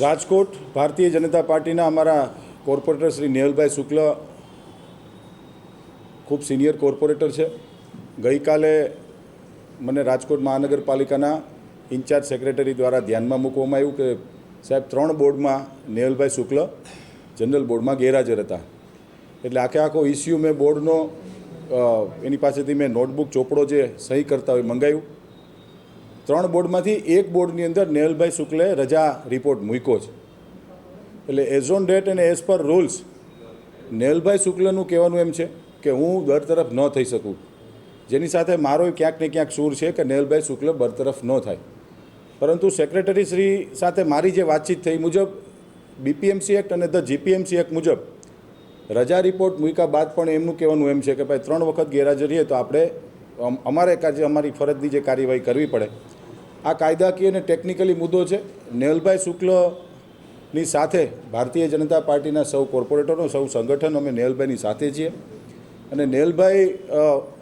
રાજકોટ ભારતીય જનતા પાર્ટીના અમારા કોર્પોરેટર શ્રી નેહલભાઈ શુક્લ ખૂબ સિનિયર કોર્પોરેટર છે. ગઈકાલે મને રાજકોટ મહાનગરપાલિકાના ઇન્ચાર્જ સેક્રેટરી દ્વારા ધ્યાનમાં મૂકવામાં આવ્યું કે સાહેબ 3 બોર્ડમાં નેહલભાઈ શુક્લ જનરલ બોર્ડમાં ગેરહાજર હતા. એટલે આખો ઇસ્યુ મેં બોર્ડનો એની પાસેથી મેં નોટબુક ચોપડો જે સહી કરતા હોય મંગાવ્યું. 3 બોર્ડમાંથી એક બોર્ડની અંદર નેહલભાઈ શુક્લે રજા રિપોર્ટ મૂક્યો છે. એટલે એઝ ઓન ડેટ અને એઝ પર રૂલ્સ નેહલભાઈ શુક્લનું કહેવાનું એમ છે કે હું બરતરફ ન થઈ શકું, જેની સાથે મારો ક્યાંક ને ક્યાંક સૂર છે કે નેહલભાઈ શુક્લ બરતરફ ન થાય. પરંતુ સેક્રેટરી શ્રી સાથે મારી જે વાતચીત થઈ મુજબ BPMC એક્ટ અને ધ GPMC એક્ટ મુજબ રજા રિપોર્ટ મૂક્યા બાદ પણ એમનું કહેવાનું એમ છે કે ભાઈ 3 વખત ગેરહાજર રહીએ તો આપણે અમારી ફરજની જે કાર્યવાહી કરવી પડે. આ કાયદાકીય અને ટેકનિકલી મુદ્દો છે. નેહલભાઈ શુક્લની સાથે ભારતીય જનતા પાર્ટીના સૌ કોર્પોરેટરો, સૌ સંગઠન અમે નેહલભાઈની સાથે છીએ. અને નેહલભાઈ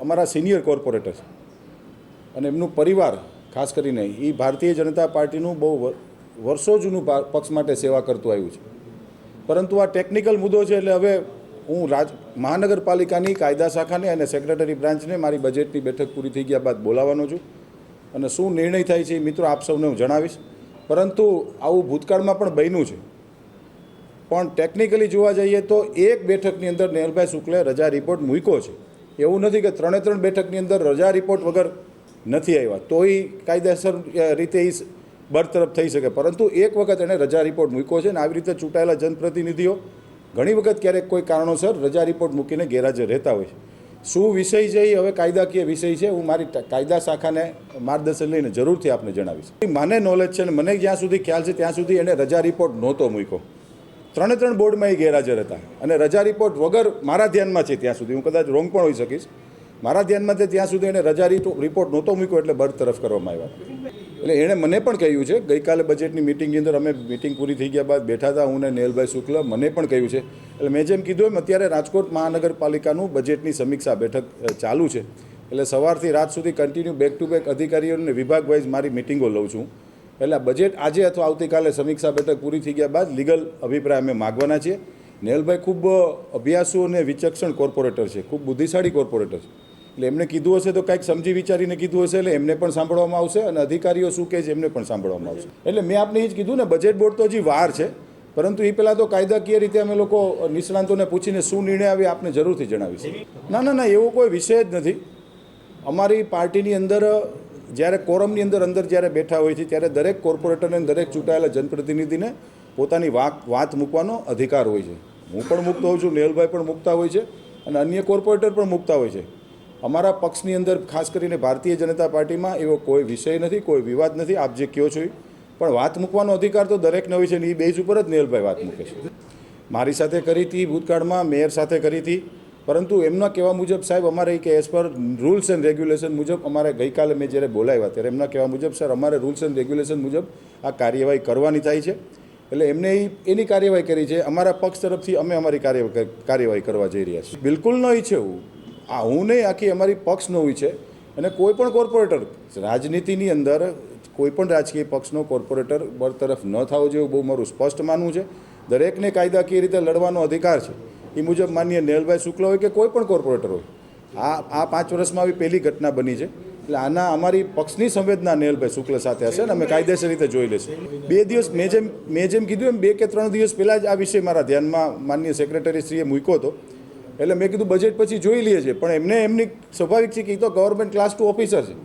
અમારા સિનિયર કોર્પોરેટર છે અને એમનું પરિવાર ખાસ કરીને એ ભારતીય જનતા પાર્ટીનું બહુ વર્ષો જૂનું પક્ષ માટે સેવા કરતું આવ્યું છે. પરંતુ આ ટેકનિકલ મુદ્દો છે એટલે હવે હું મહાનગરપાલિકાની કાયદા શાખાને અને સેક્રેટરી બ્રાન્ચને મારી બજેટની બેઠક પૂરી થઈ ગયા બાદ બોલાવવાનો છું અને શું નિર્ણય થાય છે એ મિત્રો આપ સૌને હું જણાવીશ. પરંતુ આવું ભૂતકાળમાં પણ બન્યું છે. પણ ટેકનિકલી જોવા જઈએ તો એક બેઠકની અંદર નેહલભાઈ શુક્લે રજા રિપોર્ટ મૂક્યો છે. એવું નથી કે 3 બેઠકની અંદર રજા રિપોર્ટ વગર નથી આવ્યા તોય કાયદેસર રીતે એ બરતરફ થઈ શકે. પરંતુ એક વખત એણે રજા રિપોર્ટ મૂક્યો છે અને આવી રીતે ચૂંટાયેલા જનપ્રતિનિધિઓ ઘણી વખત ક્યારેક કોઈ કારણોસર રજા રિપોર્ટ મૂકીને ગેરહાજર રહેતા હોય છે. શું વિષય છે એ હવે કાયદાકીય વિષય છે. હું મારી કાયદા શાખાને માર્ગદર્શન લઈને જરૂરથી આપને જણાવીશ. મને નોલેજ છે અને મને જ્યાં સુધી ખ્યાલ છે ત્યાં સુધી એણે રજા રિપોર્ટ નહોતો મૂક્યો. 3 બોર્ડમાં એ ગેરહાજર હતા અને રજા રિપોર્ટ વગર મારા ધ્યાનમાં છે ત્યાં સુધી, હું કદાચ રોંગ પણ હોઈ શકીશ, મારા ધ્યાનમાં છે ત્યાં સુધી એણે રજા રિપોર્ટ નહોતો મૂક્યો એટલે બરતરફ કરવામાં આવ્યા. એટલે એણે મને પણ કહ્યું છે, ગઈકાલે બજેટની મિટિંગની અંદર અમે મિટિંગ પૂરી થઈ ગયા બાદ બેઠા હતા હું ને નેહલભાઈ શુક્લ, મને પણ કહ્યું છે. એટલે મેં જેમ કીધું એમ અત્યારે રાજકોટ મહાનગરપાલિકાનું બજેટની સમીક્ષા બેઠક ચાલુ છે. એટલે સવારથી રાત સુધી કન્ટિન્યુ બેક ટુ બેક અધિકારીઓને વિભાગ વાઇઝ મારી મિટિંગો લઉં છું. એટલે બજેટ આજે અથવા આવતીકાલે સમીક્ષા બેઠક પૂરી થઈ ગયા બાદ લીગલ અભિપ્રાય અમે માગવાના છીએ. નેહલભાઈ ખૂબ અભ્યાસુ અને વિચક્ષણ કોર્પોરેટર છે, ખૂબ બુદ્ધિશાળી કોર્પોરેટર છે. એટલે એમને કીધું હશે તો કંઈક સમજી વિચારીને કીધું હશે એટલે એમને પણ સાંભળવામાં આવશે અને અધિકારીઓ શું કહે છે એમને પણ સાંભળવામાં આવશે. એટલે મેં આપને એ જ કીધું ને, બજેટ બોર્ડ તો હજી વાર છે, પરંતુ એ પહેલાં તો કાયદાકીય રીતે અમે લોકો નિષ્ણાંતોને પૂછીને શું નિર્ણય આવે આપને જરૂરથી જણાવીશું. ના એવો કોઈ વિષય જ નથી. અમારી પાર્ટીની અંદર જ્યારે કોરમની અંદર જ્યારે બેઠા હોય છે ત્યારે દરેક કોર્પોરેટરને દરેક ચૂંટાયેલા જનપ્રતિનિધિને પોતાની વાત મૂકવાનો અધિકાર હોય છે. હું પણ મૂકતો હોઉં છું, નેહલભાઈ પણ મૂકતા હોય છે અને અન્ય કોર્પોરેટર પણ મૂકતા હોય છે. અમારા પક્ષની અંદર ખાસ કરીને ભારતીય જનતા પાર્ટીમાં એવો કોઈ વિષય નથી, કોઈ વિવાદ નથી. આપ જે કહો છો પણ વાત મૂકવાનો અધિકાર તો દરેકને હોય છે ને એ બેઝ ઉપર જ નેહલભાઈ વાત મૂકે છે. મારી સાથે કરી હતી ભૂતકાળમાં, મેયર સાથે કરી હતી, પરંતુ એમના કહેવા મુજબ સાહેબ અમારે કે as per rules and regulation મુજબ અમારે ગઈકાલે મેં જ્યારે બોલાવ્યા ત્યારે એમના કહેવા મુજબ સર અમારે રૂલ્સ એન્ડ રેગ્યુલેશન મુજબ આ કાર્યવાહી કરવાની થાય છે. એટલે એમને એની કાર્યવાહી કરી છે. અમારા પક્ષ તરફથી અમે અમારી કાર્યવાહી કરવા જઈ રહ્યા છીએ. બિલકુલ ન ઈચ્છે હું નહીં, આખી અમારી પક્ષ ન હોય છે. અને કોઈ પણ કોર્પોરેટર રાજનીતિની અંદર કોઈ પણ રાજકીય પક્ષનો કોર્પોરેટર બરતરફ ન થવો જોઈએ બહુ મારું સ્પષ્ટ માનવું છે. દરેકને કાયદાકીય રીતે લડવાનો અધિકાર છે. એ મુજબ માનીએ નેહલભાઈ શુક્લ હોય કે કોઈ પણ કોર્પોરેટર હોય. આ 5 વર્ષમાં આવી પહેલી ઘટના બની છે. એટલે આના અમારી પક્ષની સંવેદના નેહલભાઈ શુક્લ સાથે હશે અને અમે કાયદેસર રીતે જોઈ લઈશું. 2 દિવસ મેં જેમ કીધું એમ 2 કે 3 દિવસ પહેલાં જ આ વિષય મારા ધ્યાનમાં માનનીય સેક્રેટરીશ્રીએ મૂક્યો હતો. એટલે મેં કીધું બજેટ પછી જોઈ લઈએ છીએ. પણ એમની સ્વાભાવિક છે કે એ તો ગવર્મેન્ટ ક્લાસ 2 ઓફિસર છે,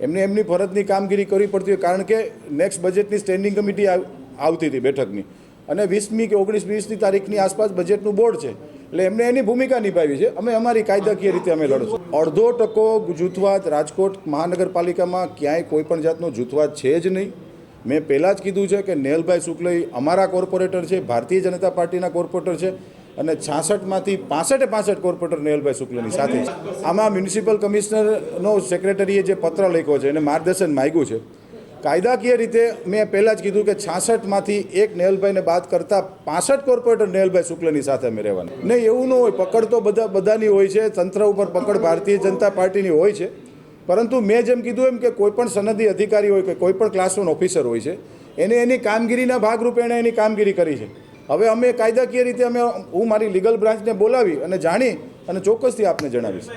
એમને એમની ફરજની કામગીરી કરવી પડતી હોય. કારણ કે નેક્સ્ટ બજેટની સ્ટેન્ડિંગ કમિટી આવતી હતી બેઠકની અને 20મી કે 19-20ની તારીખની આસપાસ બજેટનું બોર્ડ છે. એટલે એમને એની ભૂમિકા નિભાવી છે. અમે અમારી કાયદાકીય રીતે અમે લડશું. 0.5% જૂથવાદ રાજકોટ મહાનગરપાલિકામાં ક્યાંય કોઈ પણ જાતનો જૂથવાદ છે જ નહીં. મેં પહેલાં જ કીધું છે કે નેહલભાઈ શુક્લ અમારા કોર્પોરેટર છે, ભારતીય જનતા પાર્ટીના કોર્પોરેટર છે અને 66માંથી 65 કોર્પોરેટર નેહલભાઈ શુક્લની સાથે છે. આમાં મ્યુનિસિપલ કમિશનરનો સેક્રેટરીએ જે પત્ર લખ્યો છે એને માર્ગદર્શન માગ્યું છે. કાયદાકીય રીતે મેં પહેલાં જ કીધું કે 66માંથી એક નેહલભાઈને બાદ કરતાં 65 કોર્પોરેટર નેહલભાઈ શુક્લની સાથે અમે રહેવાના. નહીં એવું ન હોય, પકડ તો બધાની હોય છે, તંત્ર ઉપર પકડ ભારતીય જનતા પાર્ટીની હોય છે. પરંતુ મેં જેમ કીધું એમ કે કોઈ પણ સનદી અધિકારી હોય કે કોઈ પણ ક્લાસ 1 ઓફિસર હોય છે એને એની કામગીરીના ભાગરૂપે એણે એની કામગીરી કરી છે. હવે અમે કાયદાકીય રીતે હું મારી લીગલ બ્રાન્ચને બોલાવી અને જાણી અને ચોક્કસથી આપને જણાવીશ.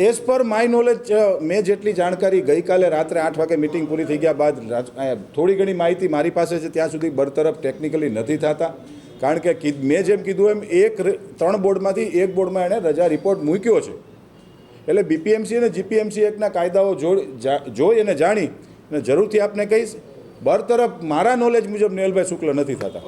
એઝ પર માય નોલેજ મેં જેટલી જાણકારી ગઈકાલે રાત્રે 8 વાગે મિટિંગ પૂરી થઈ ગયા બાદ થોડી ઘણી માહિતી મારી પાસે છે. ત્યાં સુધી બરતરફ ટેકનિકલી નથી થતા, કારણ કે મેં જેમ કીધું એમ 3 બોર્ડમાંથી 1 બોર્ડમાં એણે રજા રિપોર્ટ મૂક્યો છે. એટલે બીપીએમસી અને જીપીએમસી એક્ટના કાયદાઓ જોઈ અને જાણી અને જરૂરથી આપને કહીશ. બરતરફ મારા નોલેજ મુજબ નેહલભાઈ શુક્લ નથી થતા.